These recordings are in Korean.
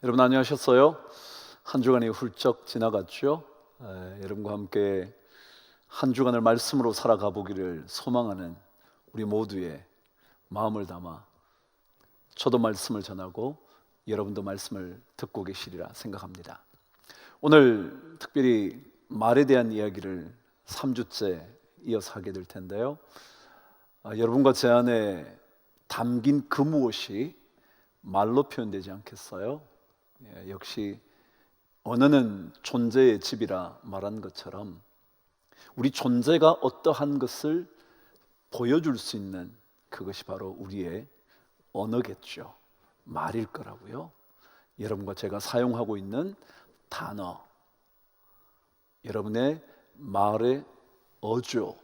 여러분 안녕하셨어요? 한 주간이 훌쩍 지나갔죠? 여러분과 함께 한 주간을 말씀으로 살아가 보기를 소망하는 우리 모두의 마음을 담아 저도 말씀을 전하고 여러분도 말씀을 듣고 계시리라 생각합니다. 오늘 특별히 말에 대한 이야기를 3주째 이어서 하게 될 텐데요, 여러분과 제 안에 담긴 그 무엇이 말로 표현되지 않겠어요? 역시 언어는 존재의 집이라 말한 것처럼 우리 존재가 어떠한 것을 보여줄 수 있는 그것이 바로 우리의 언어겠죠. 말일 거라고요. 여러분과 제가 사용하고 있는 단어, 여러분의 말의 어조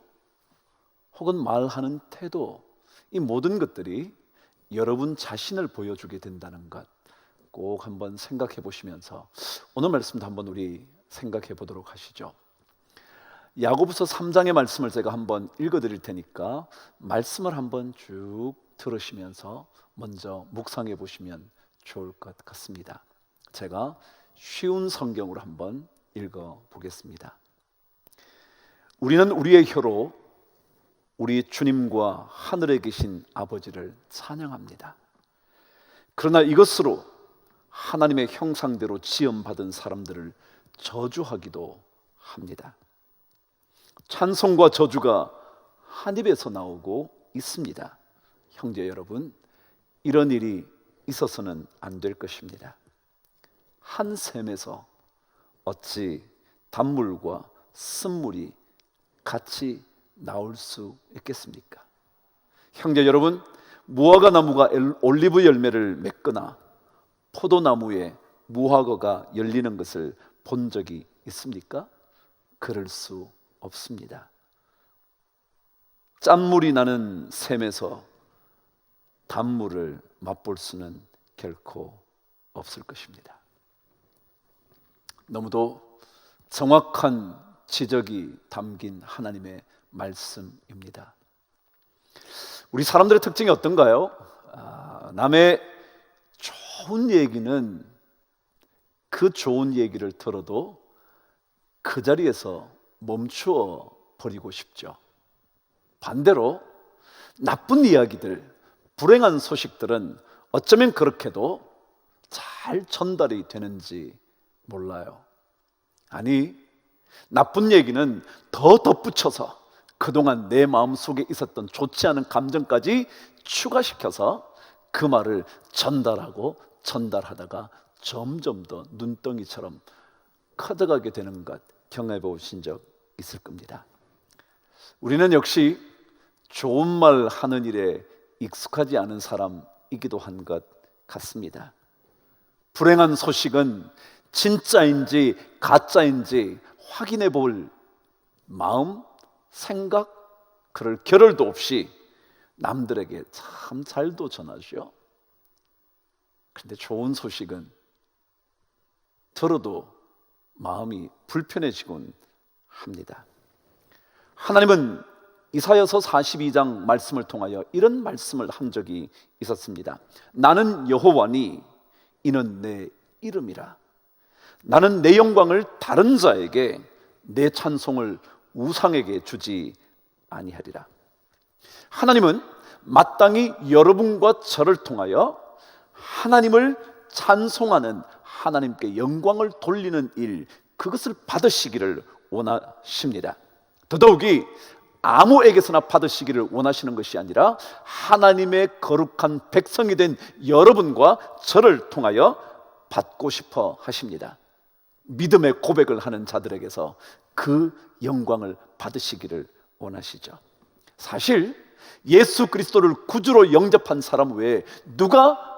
혹은 말하는 태도, 이 모든 것들이 여러분 자신을 보여주게 된다는 것 꼭 한번 생각해 보시면서 오늘 말씀도 한번 우리 생각해 보도록 하시죠. 야고보서 3장의 말씀을 제가 한번 읽어 드릴 테니까 말씀을 한번 쭉 들으시면서 먼저 묵상해 보시면 좋을 것 같습니다. 제가 쉬운 성경으로 한번 읽어 보겠습니다. 우리는 우리의 혀로 우리 주님과 하늘에 계신 아버지를 찬양합니다. 그러나 이것으로 하나님의 형상대로 지음받은 사람들을 저주하기도 합니다. 찬송과 저주가 한 입에서 나오고 있습니다. 형제 여러분, 이런 일이 있어서는 안 될 것입니다. 한 샘에서 어찌 단물과 쓴물이 같이 나올 수 있겠습니까? 형제 여러분, 무화과 나무가 올리브 열매를 맺거나 포도나무에 무화과가 열리는 것을 본 적이 있습니까? 그럴 수 없습니다. 짠물이 나는 샘에서 단물을 맛볼 수는 결코 없을 것입니다. 너무도 정확한 지적이 담긴 하나님의 말씀입니다. 우리 사람들의 특징이 어떤가요? 남의 좋은 얘기는 그 좋은 얘기를 들어도 그 자리에서 멈추어 버리고 싶죠. 반대로 나쁜 이야기들, 불행한 소식들은 어쩌면 그렇게도 잘 전달이 되는지 몰라요. 아니, 나쁜 얘기는 더 덧붙여서 그동안 내 마음속에 있었던 좋지 않은 감정까지 추가시켜서 그 말을 전달하다가 점점 더 눈덩이처럼 커져가게 되는 것 경험해 보신 적 있을 겁니다. 우리는 역시 좋은 말 하는 일에 익숙하지 않은 사람이기도 한 것 같습니다. 불행한 소식은 진짜인지 가짜인지 확인해 볼 마음, 생각, 그럴 겨를도 없이 남들에게 참 잘도 전하죠. 그런데 좋은 소식은 들어도 마음이 불편해지곤 합니다. 하나님은 이사야서 42장 말씀을 통하여 이런 말씀을 한 적이 있었습니다. 나는 여호와니 이는 내 이름이라. 나는 내 영광을 다른 자에게, 내 찬송을 우상에게 주지 아니하리라. 하나님은 마땅히 여러분과 저를 통하여 하나님을 찬송하는, 하나님께 영광을 돌리는 일, 그것을 받으시기를 원하십니다. 더더욱이 아무에게서나 받으시기를 원하시는 것이 아니라 하나님의 거룩한 백성이 된 여러분과 저를 통하여 받고 싶어 하십니다. 믿음의 고백을 하는 자들에게서 그 영광을 받으시기를 원하시죠. 사실 예수 그리스도를 구주로 영접한 사람 외에 누가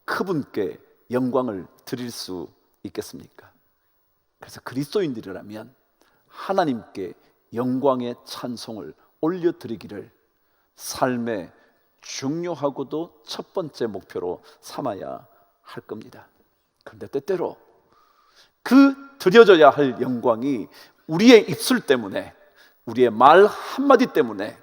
그분께 영광을 드릴 수 있겠습니까? 그래서 그리스도인들이라면 하나님께 영광의 찬송을 올려드리기를 삶의 중요하고도 첫 번째 목표로 삼아야 할 겁니다. 그런데 때때로 그 드려져야 할 영광이 우리의 입술 때문에, 우리의 말 한마디 때문에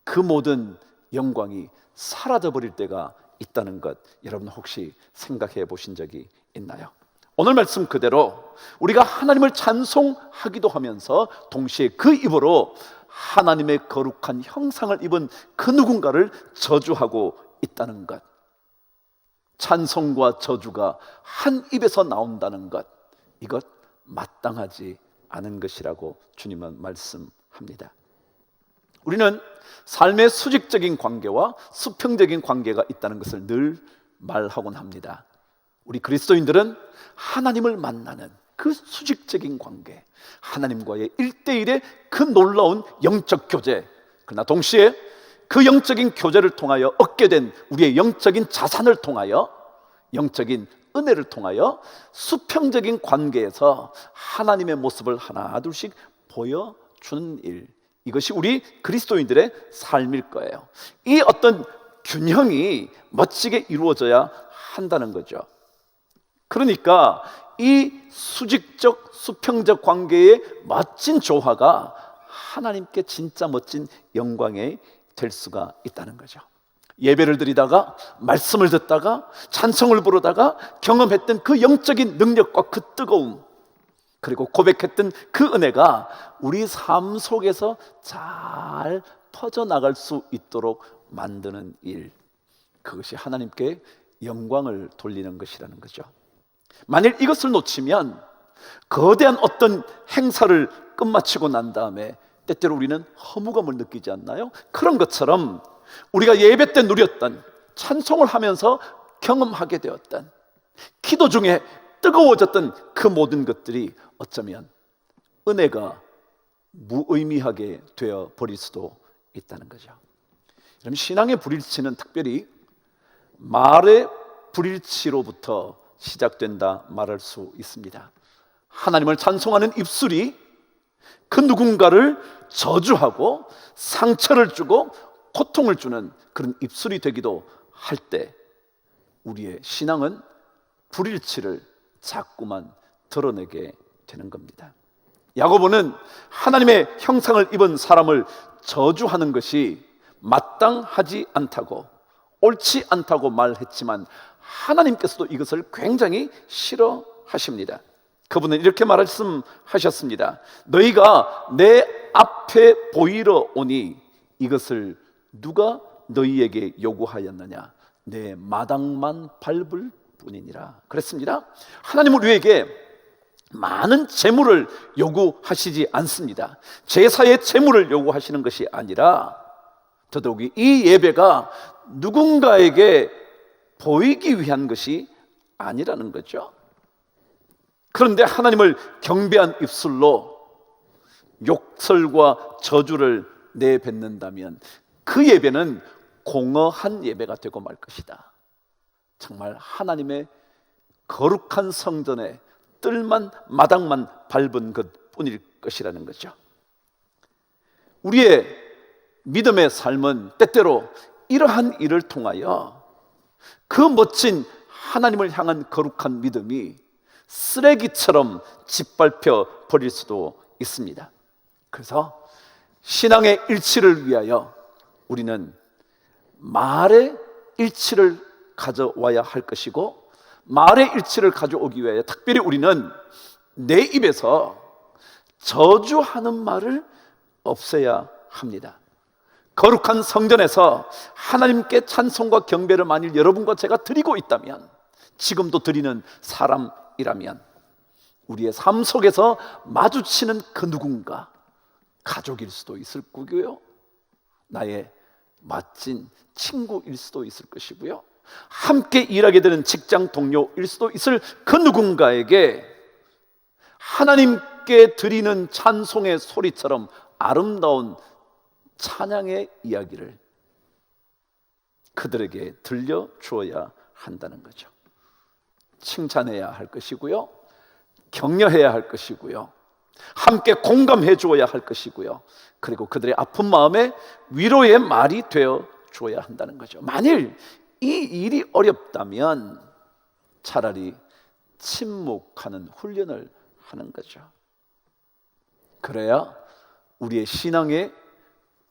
그 모든 영광이 사라져 버릴 때가 있다는 것, 여러분 혹시 생각해 보신 적이 있나요? 오늘 말씀 그대로 우리가 하나님을 찬송하기도 하면서 동시에 그 입으로 하나님의 거룩한 형상을 입은 그 누군가를 저주하고 있다는 것, 찬송과 저주가 한 입에서 나온다는 것, 이것 마땅하지 않은 것이라고 주님은 말씀합니다. 우리는 삶의 수직적인 관계와 수평적인 관계가 있다는 것을 늘 말하곤 합니다. 우리 그리스도인들은 하나님을 만나는 그 수직적인 관계, 하나님과의 1대1의 그 놀라운 영적 교제, 그러나 동시에 그 영적인 교제를 통하여 얻게 된 우리의 영적인 자산을 통하여, 영적인 은혜를 통하여 수평적인 관계에서 하나님의 모습을 하나 둘씩 보여주는 일, 이것이 우리 그리스도인들의 삶일 거예요. 이 어떤 균형이 멋지게 이루어져야 한다는 거죠. 그러니까 이 수직적 수평적 관계의 멋진 조화가 하나님께 진짜 멋진 영광이 될 수가 있다는 거죠. 예배를 드리다가, 말씀을 듣다가, 찬송을 부르다가 경험했던 그 영적인 능력과 그 뜨거움, 그리고 고백했던 그 은혜가 우리 삶 속에서 잘 퍼져나갈 수 있도록 만드는 일, 그것이 하나님께 영광을 돌리는 것이라는 거죠. 만일 이것을 놓치면 거대한 어떤 행사를 끝마치고 난 다음에 때때로 우리는 허무감을 느끼지 않나요? 그런 것처럼 우리가 예배 때 누렸던, 찬송을 하면서 경험하게 되었던, 기도 중에 뜨거워졌던 그 모든 것들이 어쩌면 은혜가 무의미하게 되어 버릴 수도 있다는 거죠. 여러분, 신앙의 불일치는 특별히 말의 불일치로부터 시작된다 말할 수 있습니다. 하나님을 찬송하는 입술이 그 누군가를 저주하고 상처를 주고 고통을 주는 그런 입술이 되기도 할 때 우리의 신앙은 불일치를 자꾸만 드러내게 되는 겁니다. 야고보는 하나님의 형상을 입은 사람을 저주하는 것이 마땅하지 않다고, 옳지 않다고 말했지만 하나님께서도 이것을 굉장히 싫어하십니다. 그분은 이렇게 말씀하셨습니다. 너희가 내 앞에 보이러 오니 이것을 누가 너희에게 요구하였느냐? 내 마당만 밟을 뿐이니라 그랬습니다. 하나님은 우리에게 많은 재물을 요구하시지 않습니다. 제사의 재물을 요구하시는 것이 아니라 더더욱이 이 예배가 누군가에게 보이기 위한 것이 아니라는 거죠. 그런데 하나님을 경배한 입술로 욕설과 저주를 내뱉는다면 그 예배는 공허한 예배가 되고 말 것이다. 정말 하나님의 거룩한 성전에 뜰만 마당만 밟은 것뿐일 것이라는 거죠. 우리의 믿음의 삶은 때때로 이러한 일을 통하여 그 멋진 하나님을 향한 거룩한 믿음이 쓰레기처럼 짓밟혀 버릴 수도 있습니다. 그래서 신앙의 일치를 위하여 우리는 말의 일치를 가져와야 할 것이고, 말의 일치를 가져오기 위하여 특별히 우리는 내 입에서 저주하는 말을 없애야 합니다. 거룩한 성전에서 하나님께 찬송과 경배를 만일 여러분과 제가 드리고 있다면, 지금도 드리는 사람이라면 우리의 삶 속에서 마주치는 그 누군가, 가족일 수도 있을 거고요, 나의 멋진 친구일 수도 있을 것이고요, 함께 일하게 되는 직장 동료일 수도 있을 그 누군가에게 하나님께 드리는 찬송의 소리처럼 아름다운 찬양의 이야기를 그들에게 들려주어야 한다는 거죠. 칭찬해야 할 것이고요, 격려해야 할 것이고요, 함께 공감해 주어야 할 것이고요, 그리고 그들의 아픈 마음에 위로의 말이 되어 주어야 한다는 거죠. 만일 이 일이 어렵다면 차라리 침묵하는 훈련을 하는 거죠. 그래야 우리의 신앙의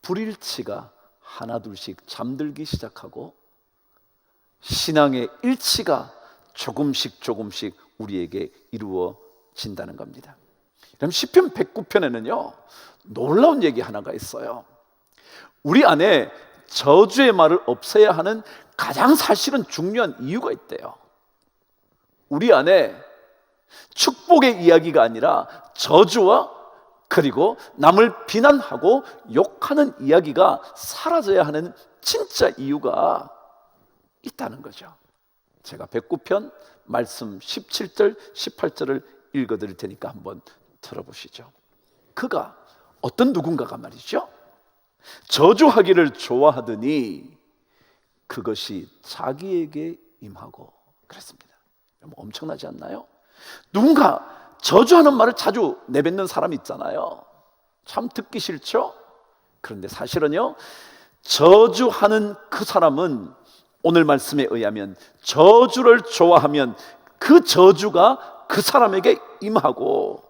불일치가 하나둘씩 잠들기 시작하고 신앙의 일치가 조금씩 우리에게 이루어진다는 겁니다. 그럼 시편 109편에는요 놀라운 얘기 하나가 있어요. 우리 안에 저주의 말을 없애야 하는 가장 사실은 중요한 이유가 있대요. 우리 안에 축복의 이야기가 아니라 저주와 그리고 남을 비난하고 욕하는 이야기가 사라져야 하는 진짜 이유가 있다는 거죠. 제가 109편 말씀 17절 18절을 읽어드릴 테니까 한번 들어보시죠. 그가 어떤 누군가가 말이죠, 저주하기를 좋아하더니 그것이 자기에게 임하고 그랬습니다. 엄청나지 않나요? 누군가 저주하는 말을 자주 내뱉는 사람이 있잖아요. 참 듣기 싫죠? 그런데 사실은요, 저주하는 그 사람은 오늘 말씀에 의하면 저주를 좋아하면 그 저주가 그 사람에게 임하고,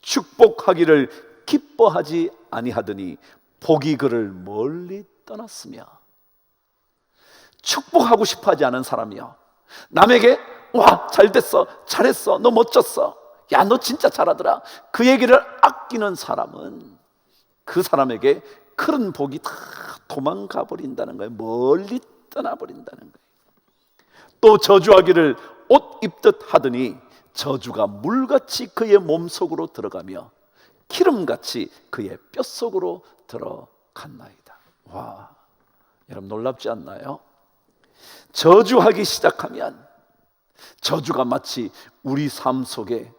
축복하기를 기뻐하지 아니하더니 복이 그를 멀리 떠났으며. 축복하고 싶어하지 않은 사람이요, 남에게 와 잘됐어, 잘했어, 너 멋졌어, 야 너 진짜 잘하더라, 그 얘기를 아끼는 사람은 그 사람에게 큰 복이 다 도망가 버린다는 거예요. 멀리 떠나버린다는 거예요. 또 저주하기를 옷 입듯 하더니 저주가 물같이 그의 몸속으로 들어가며 기름같이 그의 뼛속으로 들어갔나이다. 와, 여러분 놀랍지 않나요? 저주하기 시작하면 저주가 마치 우리 삶 속에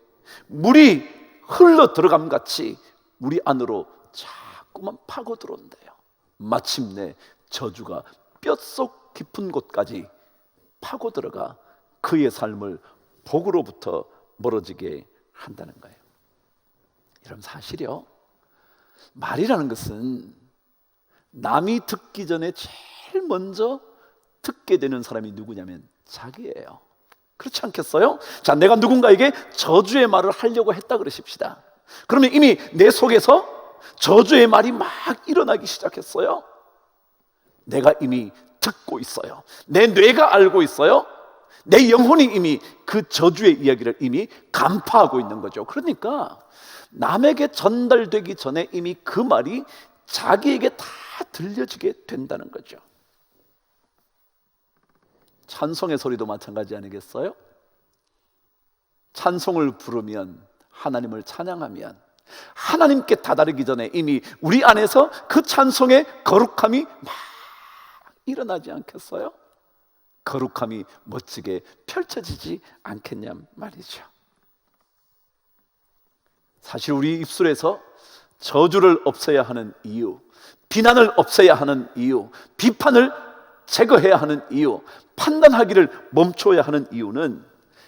물이 흘러 들어감 같이 우리 안으로 자꾸만 파고 들어온대요. 마침내 저주가 뼛속 깊은 곳까지 파고 들어가 그의 삶을 복으로부터 멀어지게 한다는 거예요. 여러분 사실이요, 말이라는 것은 남이 듣기 전에 제일 먼저 듣게 되는 사람이 누구냐면 자기예요. 그렇지 않겠어요? 자, 내가 누군가에게 저주의 말을 하려고 했다 그러십시다. 그러면 이미 내 속에서 저주의 말이 막 일어나기 시작했어요. 내가 이미 듣고 있어요. 내 뇌가 알고 있어요. 내 영혼이 이미 그 저주의 이야기를 이미 간파하고 있는 거죠. 그러니까 남에게 전달되기 전에 이미 그 말이 자기에게 다 들려지게 된다는 거죠. 찬송의 소리도 마찬가지 아니겠어요? 찬송을 부르면, 하나님을 찬양하면 하나님께 다다르기 전에 이미 우리 안에서 그 찬송의 거룩함이 막 일어나지 않겠어요? 거룩함이 멋지게 펼쳐지지 않겠냐 말이죠. 사실 우리 입술에서 저주를 없애야 하는 이유, 비난을 없애야 하는 이유, 비판을 제거해야 하는 이유, 판단하기를 멈춰야 하는 이유는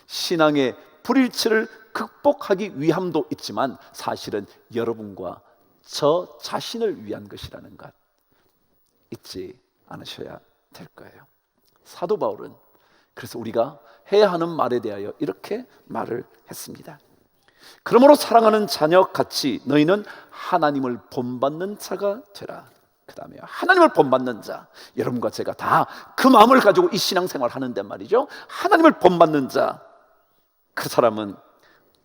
신앙의 불일치를 극복하기 위함도 있지만 사실은 여러분과 저 자신을 위한 것이라는 것 잊지 않으셔야 될 거예요. 사도 바울은 그래서 우리가 해야 하는 말에 대하여 이렇게 말을 했습니다. 그러므로 사랑하는 자녀같이 너희는 하나님을 본받는 자가 되라. 그 다음에 하나님을 본받는 자, 여러분과 제가 다 그 마음을 가지고 이 신앙생활을 하는데 말이죠, 하나님을 본받는 자, 그 사람은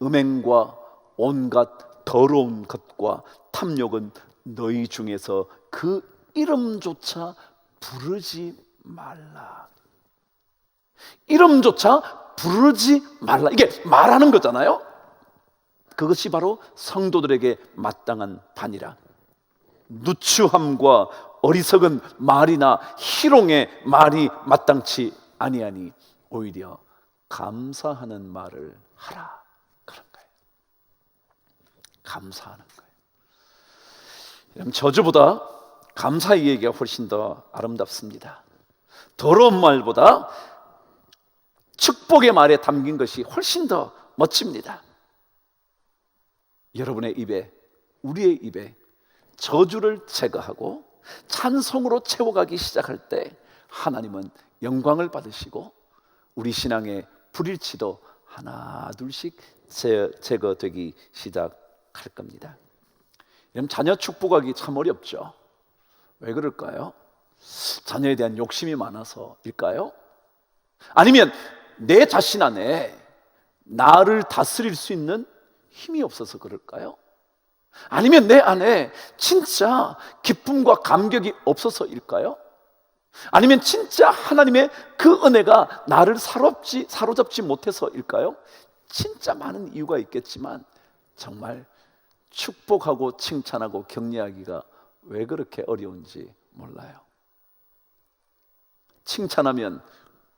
음행과 온갖 더러운 것과 탐욕은 너희 중에서 그 이름조차 부르지 말라. 이름조차 부르지 말라, 이게 말하는 거잖아요. 그것이 바로 성도들에게 마땅한 반이라. 누추함과 어리석은 말이나 희롱의 말이 마땅치 아니하니 오히려 감사하는 말을 하라, 그런 거예요. 감사하는 거예요. 저주보다 감사의 얘기가 훨씬 더 아름답습니다. 더러운 말보다 축복의 말에 담긴 것이 훨씬 더 멋집니다. 여러분의 입에, 우리의 입에 저주를 제거하고 찬송으로 채워가기 시작할 때 하나님은 영광을 받으시고 우리 신앙의 불일치도 하나 둘씩 제거되기 시작할 겁니다. 여러분, 자녀 축복하기 참 어렵죠. 왜 그럴까요? 자녀에 대한 욕심이 많아서일까요? 아니면 내 자신 안에 나를 다스릴 수 있는 힘이 없어서 그럴까요? 아니면 내 안에 진짜 기쁨과 감격이 없어서일까요? 아니면 진짜 하나님의 그 은혜가 나를 사로잡지 못해서일까요? 진짜 많은 이유가 있겠지만 정말 축복하고 칭찬하고 격려하기가 왜 그렇게 어려운지 몰라요. 칭찬하면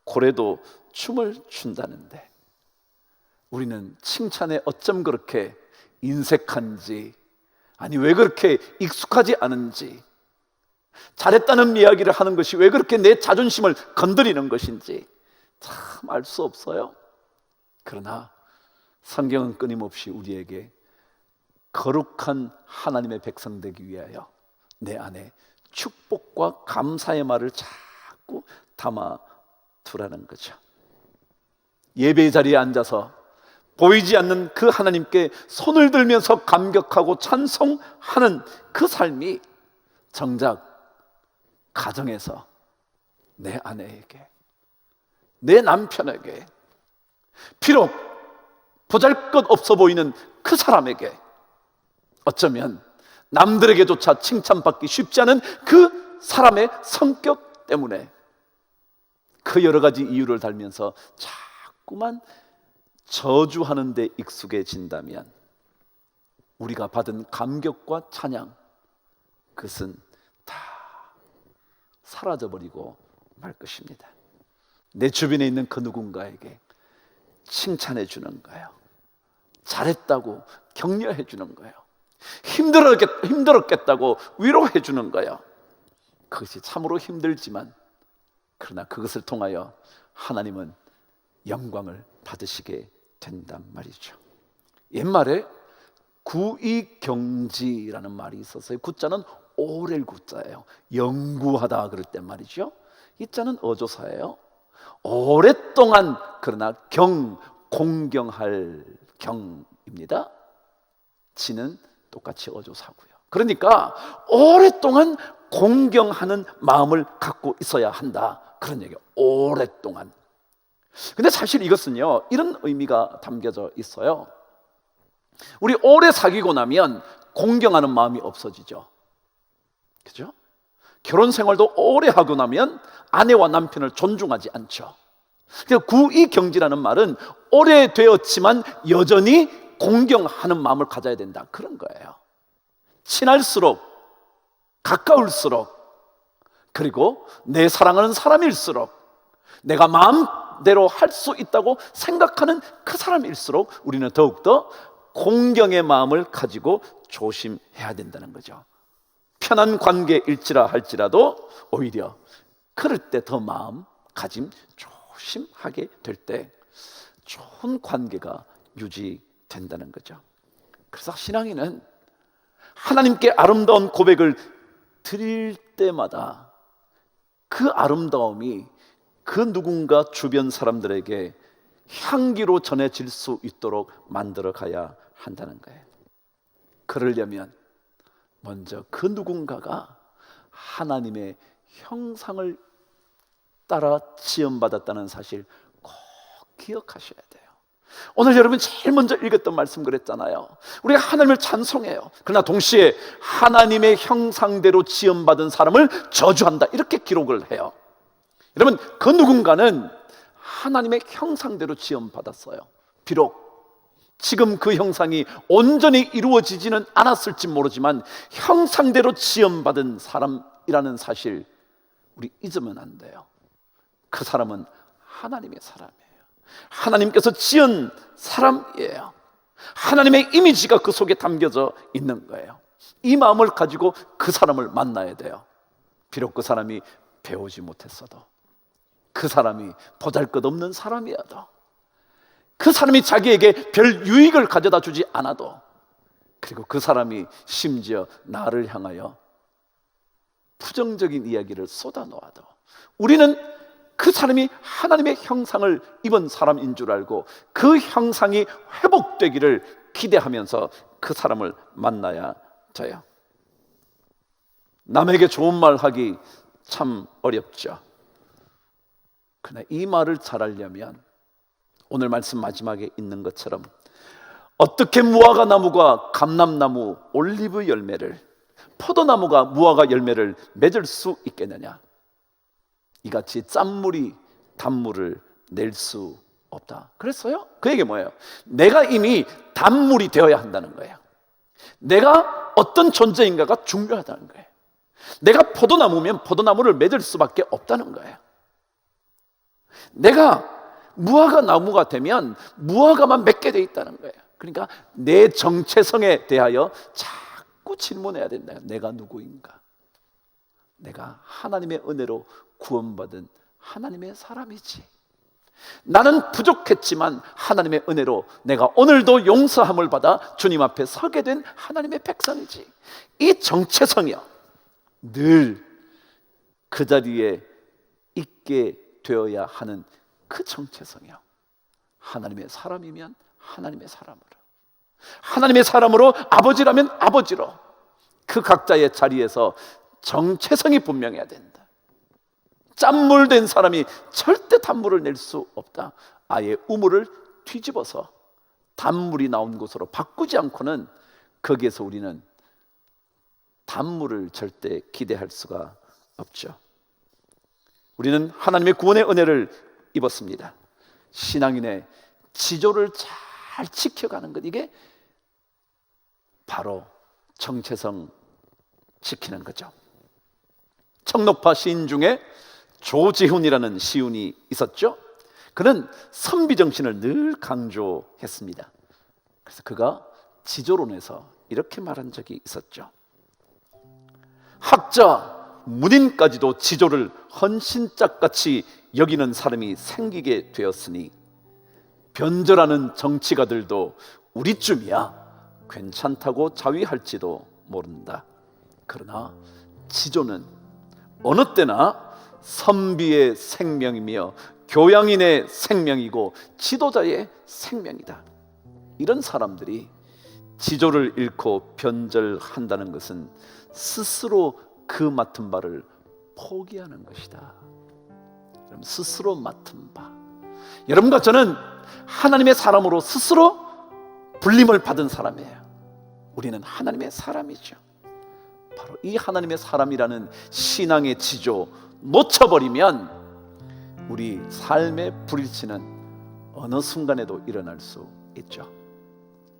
고래도 춤을 춘다는데 우리는 칭찬에 어쩜 그렇게 인색한지, 아니 왜 그렇게 익숙하지 않은지, 잘했다는 이야기를 하는 것이 왜 그렇게 내 자존심을 건드리는 것인지 참 알 수 없어요. 그러나 성경은 끊임없이 우리에게 거룩한 하나님의 백성 되기 위하여 내 안에 축복과 감사의 말을 자꾸 담아 두라는 거죠. 예배의 자리에 앉아서 보이지 않는 그 하나님께 손을 들면서 감격하고 찬송하는 그 삶이 정작 가정에서 내 아내에게, 내 남편에게, 비록 보잘것없어 보이는 그 사람에게, 어쩌면 남들에게조차 칭찬받기 쉽지 않은 그 사람의 성격 때문에 그 여러 가지 이유를 달면서 자꾸만 저주하는 데 익숙해진다면 우리가 받은 감격과 찬양, 그것은 다 사라져버리고 말 것입니다. 내 주변에 있는 그 누군가에게 칭찬해 주는 거예요. 잘했다고 격려해 주는 거예요. 힘들었겠다고 위로해 주는 거예요. 그것이 참으로 힘들지만 그러나 그것을 통하여 하나님은 영광을 받으시게 된단 말이죠. 옛말에 구이경지라는 말이 있었어요. 구자는 오렐 구자예요. 연구하다 그럴 때 말이죠. 이 자는 어조사예요. 오랫동안, 그러나 공경할 경입니다. 지는 똑같이 어조사고요. 그러니까 오랫동안 공경하는 마음을 갖고 있어야 한다, 그런 얘기예요. 오랫동안. 근데 사실 이것은요, 이런 의미가 담겨져 있어요. 우리 오래 사귀고 나면 공경하는 마음이 없어지죠. 그죠? 결혼 생활도 오래 하고 나면 아내와 남편을 존중하지 않죠. 구이경지라는 말은 오래되었지만 여전히 공경하는 마음을 가져야 된다, 그런 거예요. 친할수록, 가까울수록, 그리고 내 사랑하는 사람일수록, 내가 마음대로 할 수 있다고 생각하는 그 사람일수록 우리는 더욱더 공경의 마음을 가지고 조심해야 된다는 거죠. 편한 관계일지라 할지라도 오히려 그럴 때 더 마음가짐 조심하게 될 때 좋은 관계가 유지된다는 거죠. 그래서 신앙인은 하나님께 아름다운 고백을 드릴 때마다 그 아름다움이 그 누군가 주변 사람들에게 향기로 전해질 수 있도록 만들어 가야 한다는 거예요. 그러려면 먼저 그 누군가가 하나님의 형상을 따라 지음받았다는 사실 꼭 기억하셔야 돼요. 오늘 여러분 제일 먼저 읽었던 말씀 그랬잖아요. 우리가 하나님을 찬송해요. 그러나 동시에 하나님의 형상대로 지음받은 사람을 저주한다, 이렇게 기록을 해요. 여러분, 그 누군가는 하나님의 형상대로 지음받았어요. 비록 지금 그 형상이 온전히 이루어지지는 않았을지 모르지만 형상대로 지음받은 사람이라는 사실 우리 잊으면 안 돼요. 그 사람은 하나님의 사람이에요. 하나님께서 지은 사람이에요. 하나님의 이미지가 그 속에 담겨져 있는 거예요. 이 마음을 가지고 그 사람을 만나야 돼요. 비록 그 사람이 배우지 못했어도, 그 사람이 보잘것없는 사람이어도, 그 사람이 자기에게 별 유익을 가져다 주지 않아도, 그리고 그 사람이 심지어 나를 향하여 부정적인 이야기를 쏟아놓아도 우리는 그 사람이 하나님의 형상을 입은 사람인 줄 알고 그 형상이 회복되기를 기대하면서 그 사람을 만나야 돼요. 남에게 좋은 말 하기 참 어렵죠. 그러나 이 말을 잘하려면 오늘 말씀 마지막에 있는 것처럼 어떻게 무화과 나무가 감람나무, 올리브 열매를, 포도나무가 무화과 열매를 맺을 수 있겠느냐? 이같이 짠물이 단물을 낼 수 없다. 그랬어요? 그 얘기 뭐예요? 내가 이미 단물이 되어야 한다는 거예요. 내가 어떤 존재인가가 중요하다는 거예요. 내가 포도나무면 포도나무를 맺을 수밖에 없다는 거예요. 내가 무화과 나무가 되면 무화과만 맺게 돼 있다는 거예요. 그러니까 내 정체성에 대하여 자꾸 질문해야 된다. 내가 누구인가? 내가 하나님의 은혜로 구원받은 하나님의 사람이지. 나는 부족했지만 하나님의 은혜로 내가 오늘도 용서함을 받아 주님 앞에 서게 된 하나님의 백성이지. 이 정체성이요, 늘 그 자리에 있게 되어야 하는 그 정체성이요, 하나님의 사람이면 하나님의 사람으로, 하나님의 사람으로, 아버지라면 아버지로, 그 각자의 자리에서 정체성이 분명해야 된다. 짠물된 사람이 절대 단물을 낼 수 없다. 아예 우물을 뒤집어서 단물이 나온 곳으로 바꾸지 않고는 거기에서 우리는 단물을 절대 기대할 수가 없죠. 우리는 하나님의 구원의 은혜를 입었습니다. 신앙인의 지조를 잘 지켜가는 것, 이게 바로 정체성 지키는 거죠. 청록파 시인 중에 조지훈이라는 시인이 있었죠. 그는 선비정신을 늘 강조했습니다. 그래서 그가 지조론에서 이렇게 말한 적이 있었죠. 학자, 문인까지도 지조를 헌신짝같이 여기는 사람이 생기게 되었으니 변절하는 정치가들도 우리쯤이야 괜찮다고 자위할지도 모른다. 그러나 지조는 어느 때나 선비의 생명이며 교양인의 생명이고 지도자의 생명이다. 이런 사람들이 지조를 잃고 변절한다는 것은 스스로 그 맡은 바를 포기하는 것이다. 여러분, 스스로 맡은 바, 여러분과 저는 하나님의 사람으로 스스로 불림을 받은 사람이에요. 우리는 하나님의 사람이죠. 바로 이 하나님의 사람이라는 신앙의 지조 놓쳐버리면 우리 삶의 불일치는 어느 순간에도 일어날 수 있죠.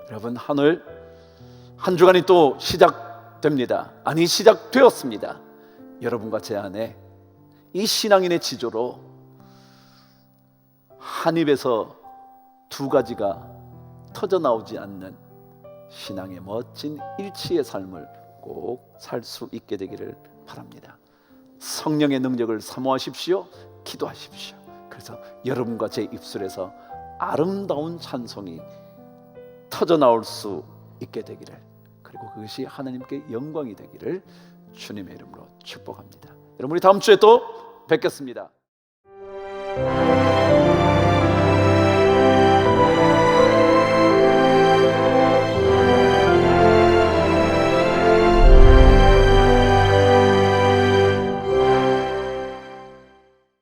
여러분, 한 주간이 또 시작됩니다. 아니, 시작되었습니다. 여러분과 제 안에 이 신앙인의 지조로 한 입에서 두 가지가 터져 나오지 않는 신앙의 멋진 일치의 삶을 꼭 살 수 있게 되기를 바랍니다. 성령의 능력을 사모하십시오. 기도하십시오. 그래서 여러분과 제 입술에서 아름다운 찬송이 터져 나올 수 있게 되기를, 그리고 그것이 하나님께 영광이 되기를 주님의 이름으로 축복합니다. 여러분, 우리 다음 주에 또 뵙겠습니다.